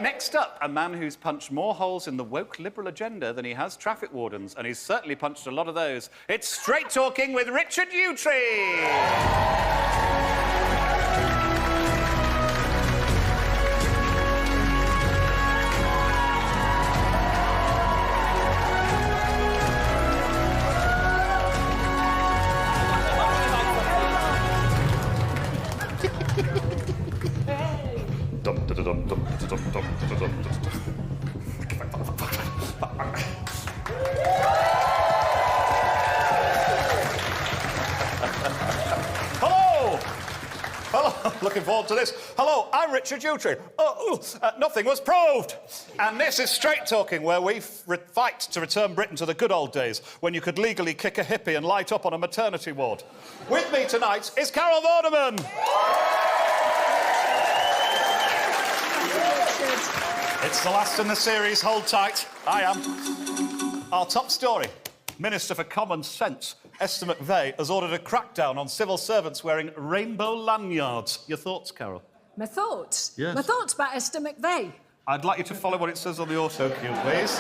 Next up, a man who's punched more holes in the woke liberal agenda than he has traffic wardens, and he's certainly punched a lot of those. It's Straight Talking with Richard Yewtree! Hello! Hello, looking forward to this. Hello, I'm Richard Yewtree. Nothing was proved. And this is Straight Talking, where we fight to return Britain to the good old days, when you could legally kick a hippie and light up on a maternity ward. With me tonight is Carol Vorderman. It's the last in the series, hold tight. I am. Our top story. Minister for Common Sense, Esther McVey, has ordered a crackdown on civil servants wearing rainbow lanyards. Your thoughts, Carol? My thoughts? Yes. My thoughts about Esther McVey. I'd like you to follow what it says on the auto cue, please.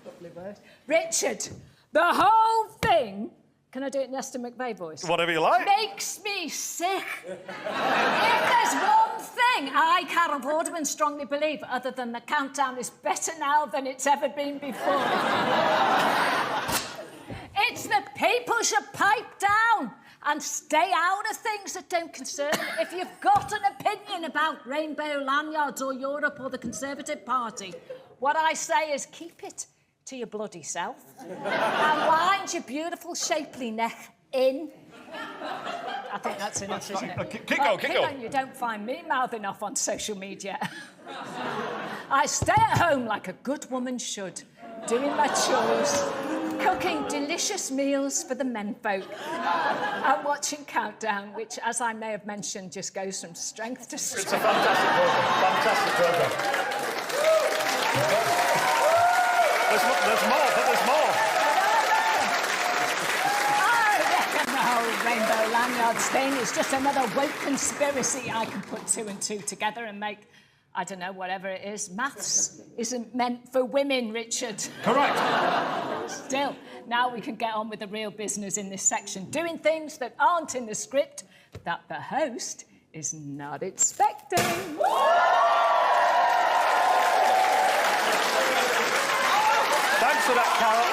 Lovely word. Richard, the whole thing... Can I do it in Esther McVey voice? Whatever you like. Makes me sick. If there's one thing I, Carol Vorderman, strongly believe, other than the countdown is better now than it's ever been before, it's that people should pipe down and stay out of things that don't concern them. If you've got an opinion about rainbow lanyards or Europe or the Conservative Party, what I say is keep it to your bloody self and wind your beautiful shapely neck in. I think that's enough, isn't it? Keep going. You don't find me mouthing off on social media. I stay at home like a good woman should, doing my chores, cooking delicious meals for the menfolk, and watching Countdown, which, as I may have mentioned, just goes from strength to strength. It's a fantastic programme. There's more, but there's more. I reckon the whole rainbow lanyards thing is just another woke conspiracy I can put two and two together and make, I don't know, whatever it is. Maths isn't meant for women, Richard. Correct. Still, now we can get on with the real business in this section, doing things that aren't in the script that the host is not expecting. Thanks for that, Carol.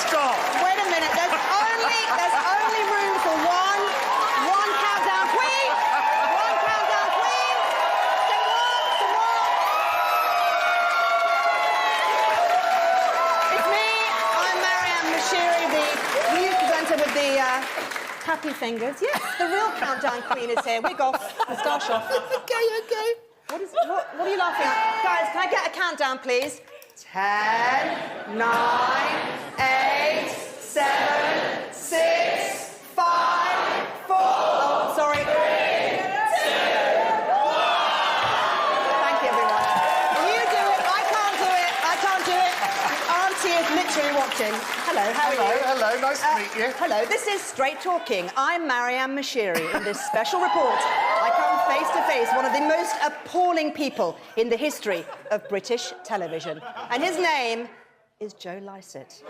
Stop. Wait a minute. There's only room for one countdown queen. One countdown queen. Some more. It's me. I'm Marianne Mashiri, the news presenter with the happy fingers. Yes, the real countdown queen is here. Wig off, moustache off. Okay. What are you laughing at? Guys, can I get a countdown, please? 10, 9, 8, 7, 6, 5, 4... Oh, sorry. 3, 2, 1... Thank you, everyone. You do it. I can't do it. Auntie is literally watching. Hello, how are you? Hello, nice to meet you. Hello, this is Straight Talking. I'm Marianne Mashiri. In this special report, I come face to face one of the most appalling people in the history of British television. And his name is Joe Lycett.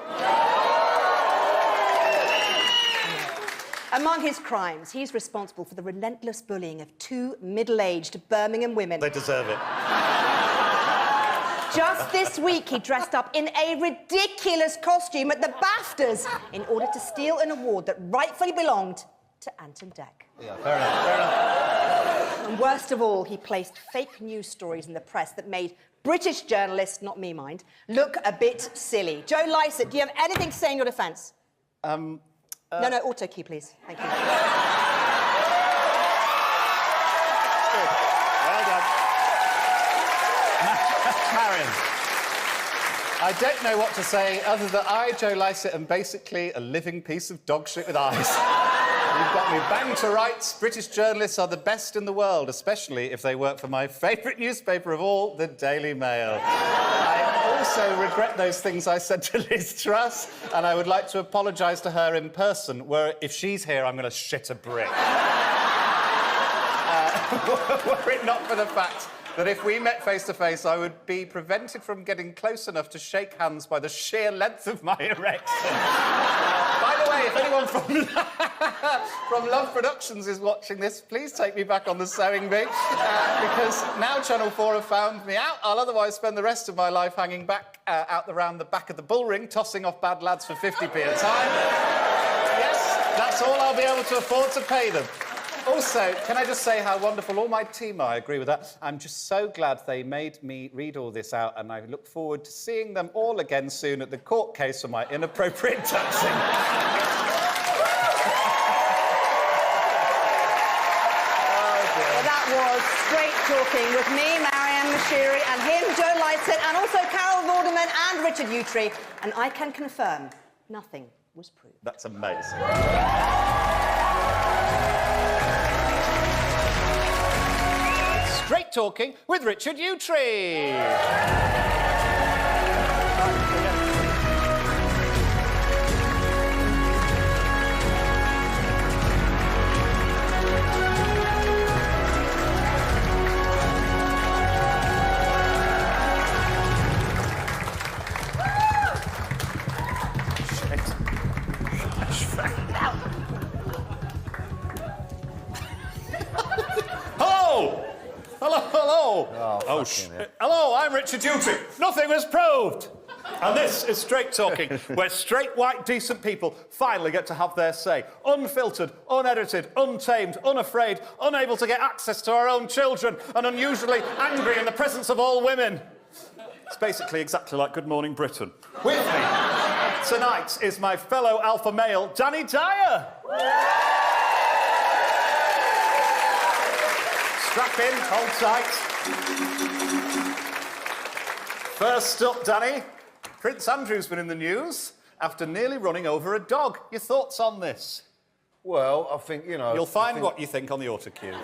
Among his crimes, he's responsible for the relentless bullying of two middle-aged Birmingham women. They deserve it. Just this week, he dressed up in a ridiculous costume at the BAFTAs in order to steal an award that rightfully belonged to Anton Deck. Yeah, fair enough. And worst of all, he placed fake news stories in the press that made British journalists, not me mind, look a bit silly. Joe Lycett, do you have anything to say in your defence? No, auto cue, please. Thank you. Marion, I don't know what to say other than I, Joe Lycett, am basically a living piece of dog shit with eyes. You've got me banged to rights. British journalists are the best in the world, especially if they work for my favourite newspaper of all, the Daily Mail. I also regret those things I said to Liz Truss, and I would like to apologise to her in person, where if she's here, I'm going to shit a brick. Were it not for the fact that if we met face-to-face, I would be prevented from getting close enough to shake hands by the sheer length of my erection. By the way, if anyone from Love Productions is watching this, please take me back on the sewing bee, because now Channel 4 have found me out. I'll otherwise spend the rest of my life hanging back out around the back of the bullring, tossing off bad lads for 50p a time. Yes, that's all I'll be able to afford to pay them. Also, can I just say how wonderful all my team are? I agree with that. I'm just so glad they made me read all this out, and I look forward to seeing them all again soon at the court case for my inappropriate touching. Well, that was Straight Talking with me, Marianne Mashiri, and him, Joe Lycett, and also Carol Vorderman and Richard Yewtree. And I can confirm, nothing was proved. That's amazing. Straight Talking with Richard Yewtree. Hello. Hello, I'm Richard Yewtree. Nothing was proved. And this is Straight Talking, where straight, white, decent people finally get to have their say. Unfiltered, unedited, untamed, unafraid, unable to get access to our own children, and unusually angry in the presence of all women. It's basically exactly like Good Morning Britain. With me tonight is my fellow alpha male, Danny Dyer. Strap in, hold tight. First up, Danny, Prince Andrew's been in the news after nearly running over a dog. Your thoughts on this? Well, I think, you know... You'll find what you think on the autocue.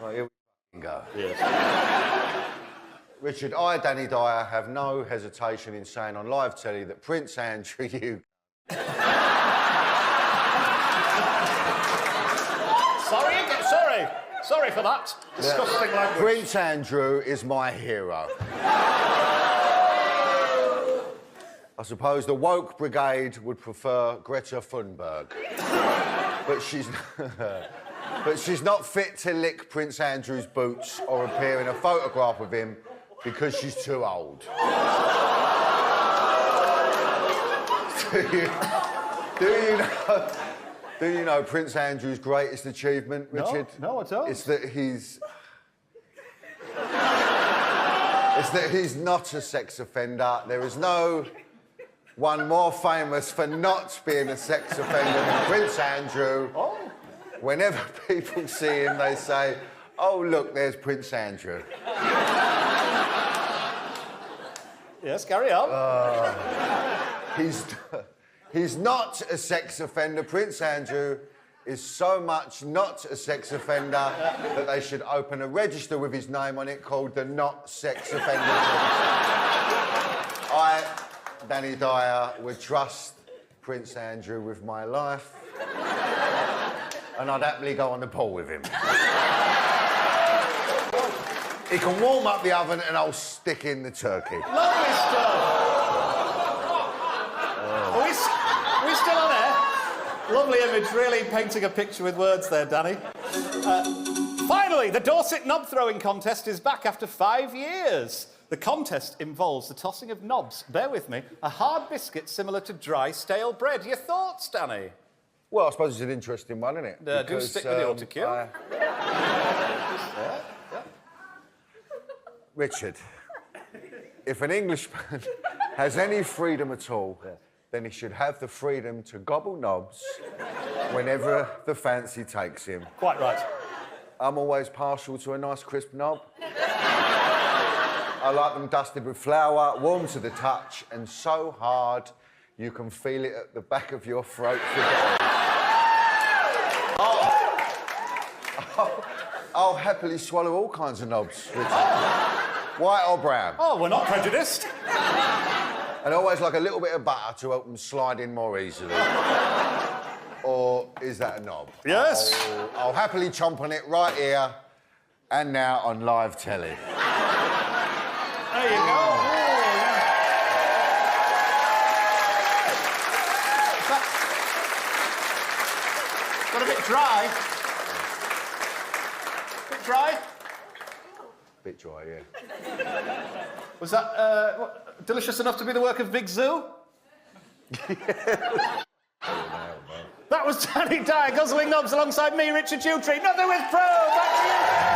Right, here we go. Yes. Richard, I, Danny Dyer, have no hesitation in saying on live telly that Prince Andrew, you... Sorry for that. Disgusting language. Prince Andrew is my hero. I suppose the woke brigade would prefer Greta Thunberg. But she's not fit to lick Prince Andrew's boots or appear in a photograph of him because she's too old. Do you know Prince Andrew's greatest achievement, Richard? No, I don't. It's that he's not a sex offender. There is no one more famous for not being a sex offender than Prince Andrew. Oh. Whenever people see him, they say, "Oh, look, there's Prince Andrew." Yes, carry on. He's not a sex offender. Prince Andrew is so much not a sex offender that they should open a register with his name on it called the Not Sex Offender Register. I, Danny Dyer, would trust Prince Andrew with my life, and I'd happily go on the pool with him. He can warm up the oven and I'll stick in the turkey. Lovely stuff. Are we still on air? Lovely image, really painting a picture with words there, Danny. Finally, the Dorset knob throwing contest is back after 5 years. The contest involves the tossing of knobs, bear with me, a hard biscuit similar to dry, stale bread. Your thoughts, Danny? Well, I suppose it's an interesting one, isn't it? Do stick with the autocue. Richard, if an Englishman has any freedom at all, then he should have the freedom to gobble knobs whenever the fancy takes him. Quite right. I'm always partial to a nice crisp knob. I like them dusted with flour, warm to the touch, and so hard you can feel it at the back of your throat for days. I'll happily swallow all kinds of knobs, Richard. White or brown? Oh, we're not prejudiced. And always like a little bit of butter to help them slide in more easily. Or is that a knob? Yes. I'll happily chomp on it right here and now on live telly. There you go. Got a bit dry. Bit dry? Bit dry, yeah. Was that delicious enough to be the work of Big Zoo? That was Danny Dyer guzzling knobs alongside me, Richard Yewtree. Nothing was proved. Back to you.